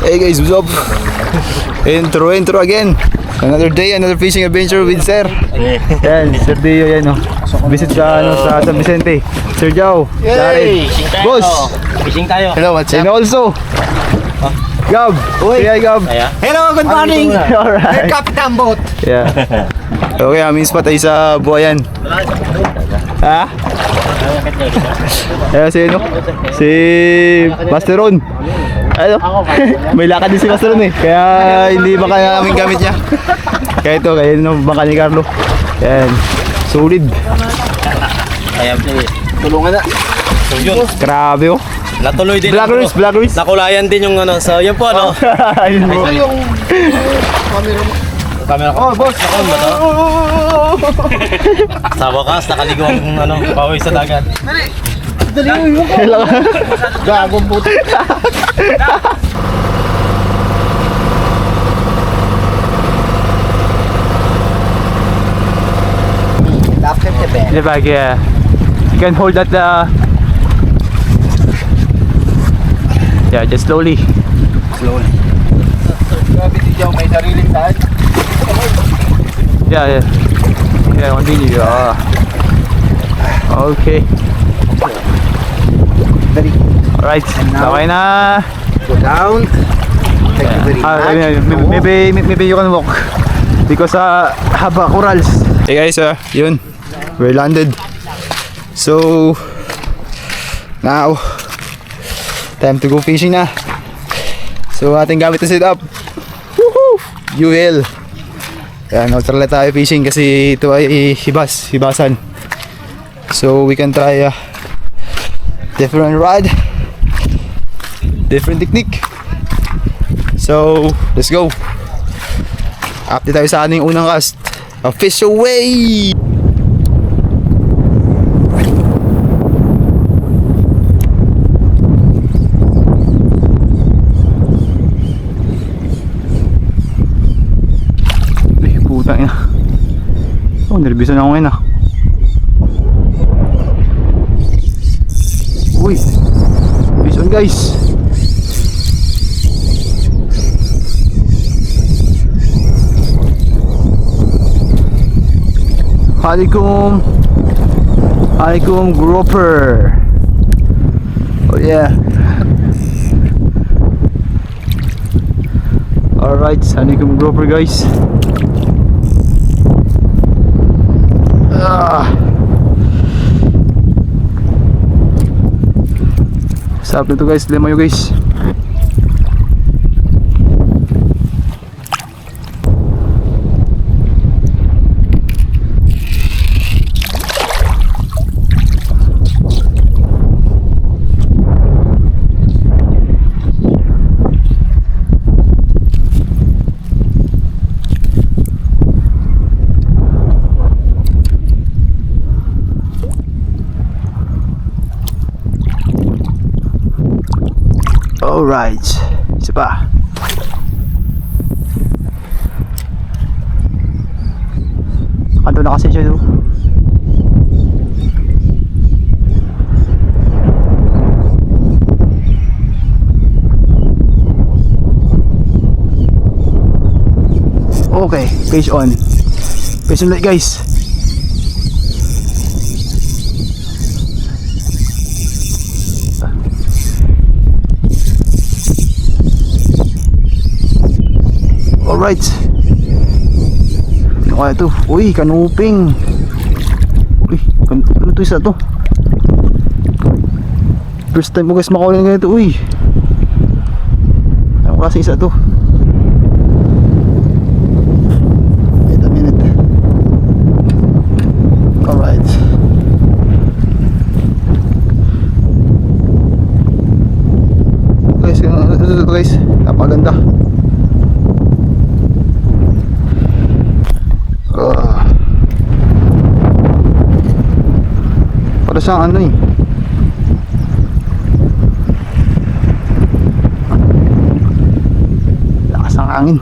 Hey guys, what's up? Intro again. Another day, another fishing adventure with Sir. Yan, Sir Dio yan oh. Visit sa San Vicente. Sir Joe. Yay! Boss. Fishing tayo. Hello, what's up? And also Gab. Say hi, Gab. Hello, good morning. Alright. Captain Boat. Yeah. Okay, aming spot ay sa Buayan. Ha? Ayan si ano? Si Master Ron. Ano? May lakad din si Master Ron eh. Kaya hindi baka namin gamit niya. Kaya ito, kaya yun ang baka ni Carlo. Ayan. Solid. Ayan, tulungan na. So yun. Grabe oh. Natuloy din. Blackberries. Nakulayan din yung ano. So yun po ano. Ayun mo. Yung camera ko. Oh, boss. Ako ba to? Sa wakas, nakaligo ang ano, pawis sa dagat. Dali mo ko. Gagong puto. After the bed. The bag, yeah. You can hold that yeah, just slowly. Slowly. Grabe di daw may sariling saan. Yeah. Yeah, continue. Okay. Alright. Okay na. Go down. Thank you very much. Maybe you can walk because haba corals. Hey guys, yun. We're landed. So now time to go fishing na. So ating gamit na set up. Woohoo! UL. Yan, ultralight tayo fishing kasi ito ay hibasan. So we can try different rod, different technique. So let's go. Update tayo sa ating unang cast. A fish away! Putang ina. Oh, nervyoso na ako ngayon ah. Uy, fish on guys. Alaikum grouper. Oh yeah. Alright, alaikum grouper guys. Sarap nito guys, lemayo guys. Alright, isa pa. Ando na kasi siya doon. Okay, fish on. Fish on ulit guys. Alright. Ano kaya ito? Uy, kanuping. Uy, ano ito isa to? First time ko guys makawala ng ganito. Uy, ano kasi isa to? Wait a minute. Alright. Guys, ito guys, napaganda. Para sa ano eh, lakas ng hangin.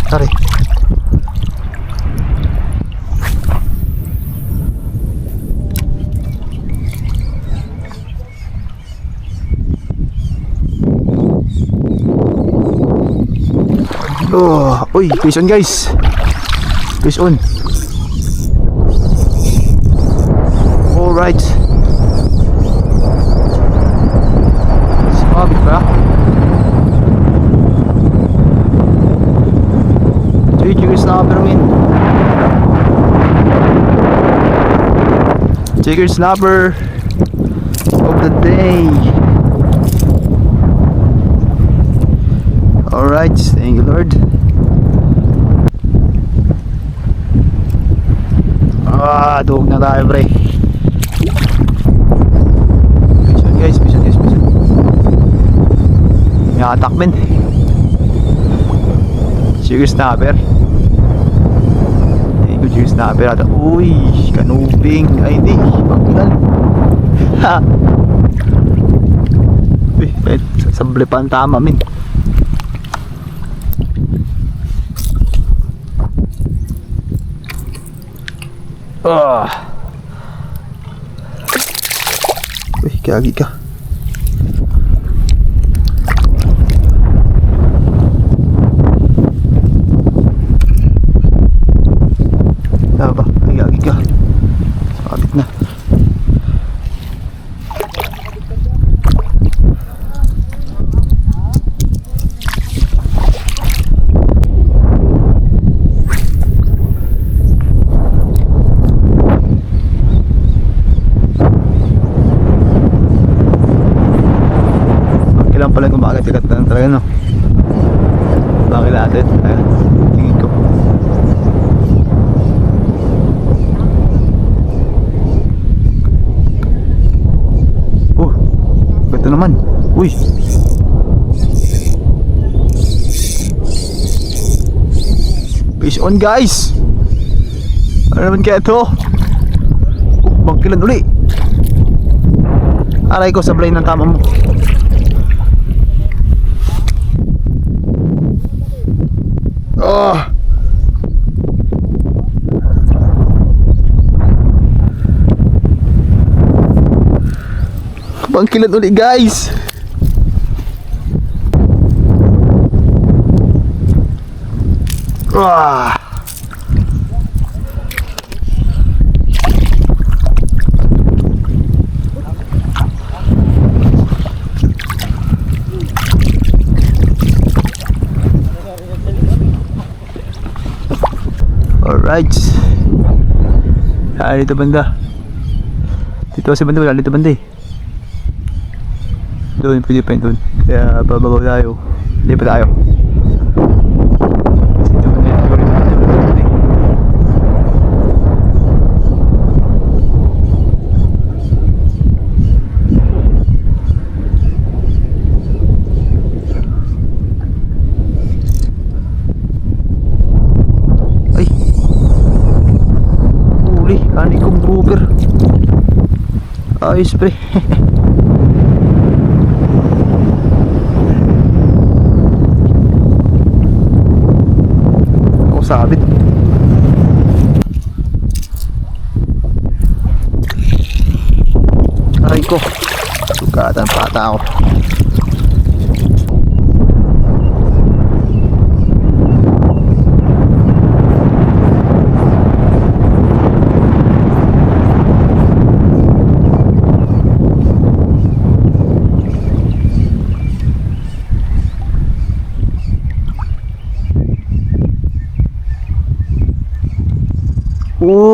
Sorry. Oh, uy, fish on guys. Fish on. Alright. Sumabit ba? Jigger snapper min. Jigger snapper of the day. Alright, thank you Lord. Duhog na tayo pre. Vision guys, vision. May atakmin. Jigger snapper. Thank you Jigger snapper. Uy, kanuping. Ay hindi, pagkulan. Ha. Uy, sasable pa ang tama min. Uy, kagi ka. Ba, kagi ka. Sabit na. Kailan pala kumakagat-kagat na talaga no. Bakit natin? Ayan, tingin ko. Oh, ganda naman. Uy. Fish on guys. Ano naman kaya ito? Bangkilan uli. Aray ko, sablay ng tama mo. Oh. Bangkilan ulit guys. Ah. Alright. Dito banda. Dito sa banda, wala dito banda eh. Doon, pwede pa yun doon. Kaya bababaw tayo. Hindi pa tayo. Dito banda yun. Ani kong grouper. Ayos pre. Ako sabit. Aray ko, sugatan pata ako.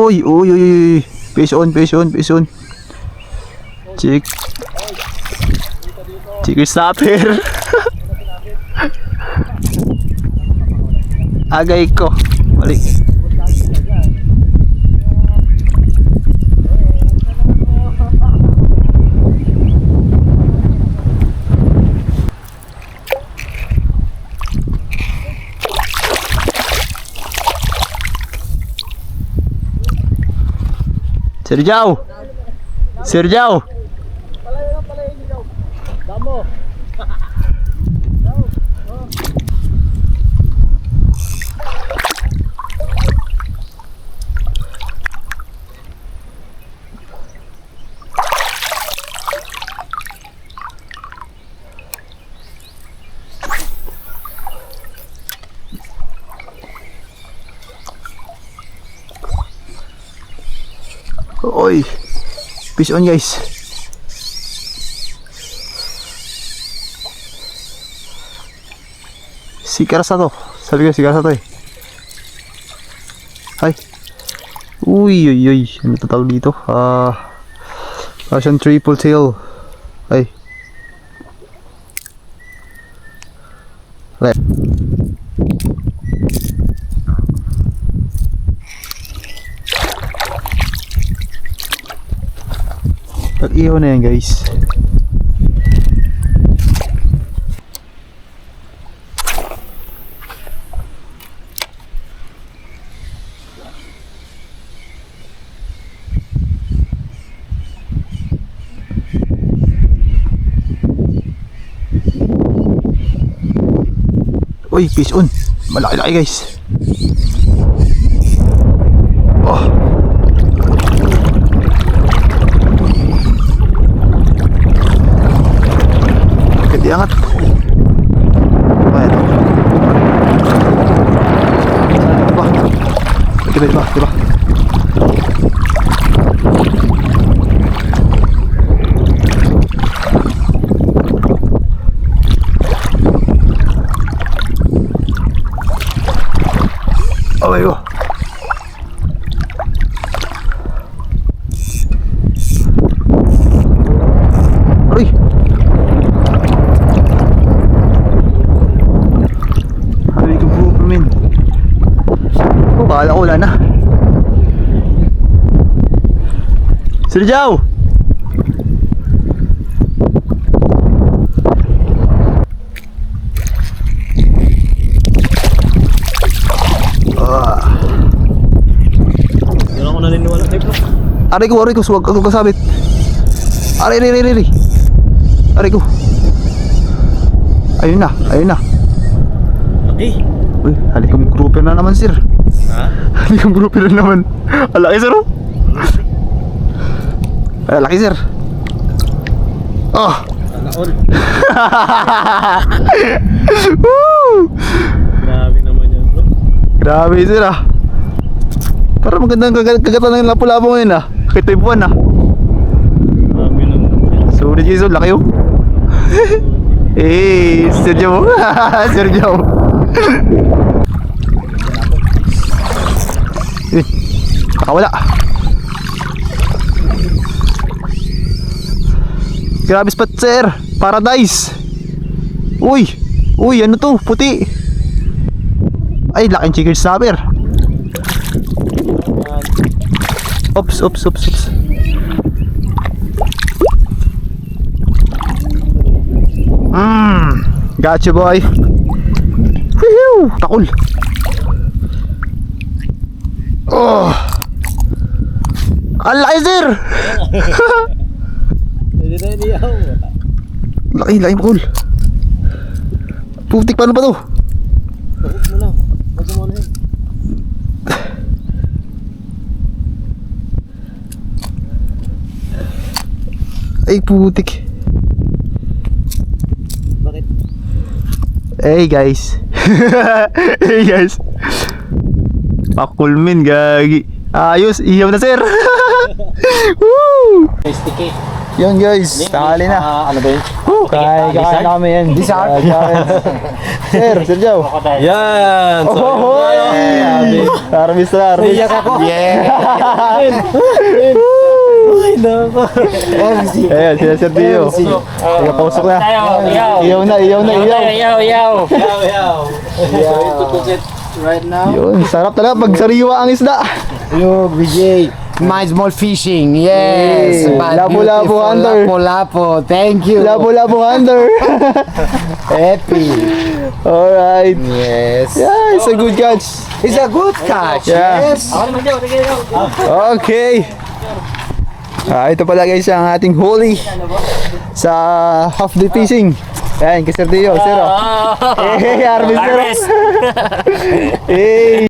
Uy. Fish on. Jigger snapper. Agay ko. Mali. Sir Jao. Damo. Oy. Fish on guys. Sikarasa to. Sabi ko sikarasa to eh. Ay. Uy, uy, uy. Ano to tawag dito? Russian triple tail. Ay. Right. Pag-ihaw na yan guys. Uy, fish on. Malaki-laki guys. Oh. Agad iangat. Ayan. Diba? Diba? Oh my god. Aray. Aray ko po min. Oh, bahala ko wala na. Sir Jow. Hindi ako naniniwala sa'yo, bro. Aray ko, suwag ako kasabit. Aray. Aray ko. Ayun na. Laki. Uy, halikang grouper na naman sir. Ha? Halikang grouper na naman. Alaki sir oh. Ay, laki sir. Oh. Sana all. Woo! Grabe naman yan, bro. Grabe sir ah. Parang magandang kagatan ng lapu-lapu ngayon ah. Kita yung buwan ah. Grabe naman yan. Sulit yun, laki oh. Eh, Sir Joe. Sir Joe. Nakawala. Grabe spot sir. Paradise. Uy, ano to? Puti. Ay, laking chicken snapper. Ops. Gotcha boy. Whew, takol. Oh. Ang laki sir. Hindi ako. Laki makul. Putik paano ba to? Huwag mo na. Huwag mo na yun. Ay putik. Bakit? Hey guys. Hey guys. Pakulmin gagi. Ayos, ihaw na sir. Woo! Sticky. Yun guys, takali na. Ano ba yun? Kaya na kami yan. Sir Joe. Yan! Oh, Armis na, Armis. Iyak ako. Yeah. Ay, nako. Ayan, sila Sir Dio. Pasok na. Iyaw na. Yaw. Ito to get right now. Yun, sarap talaga pag sariwa ang isda. Look, Vijay, my small fishing, yes. Hey, but Lapu-Lapu beautiful hunter. Lapu-Lapu, thank you. Lapu-lapu hunter. Happy. Alright. Yes. Yeah, it's a good catch. It's a good catch, Yeah. yes. Okay. Ito pala guys ang ating huli sa half day fishing. Ayan, kay Sir Dio, sir. Hey, Arvis, sir. Hey.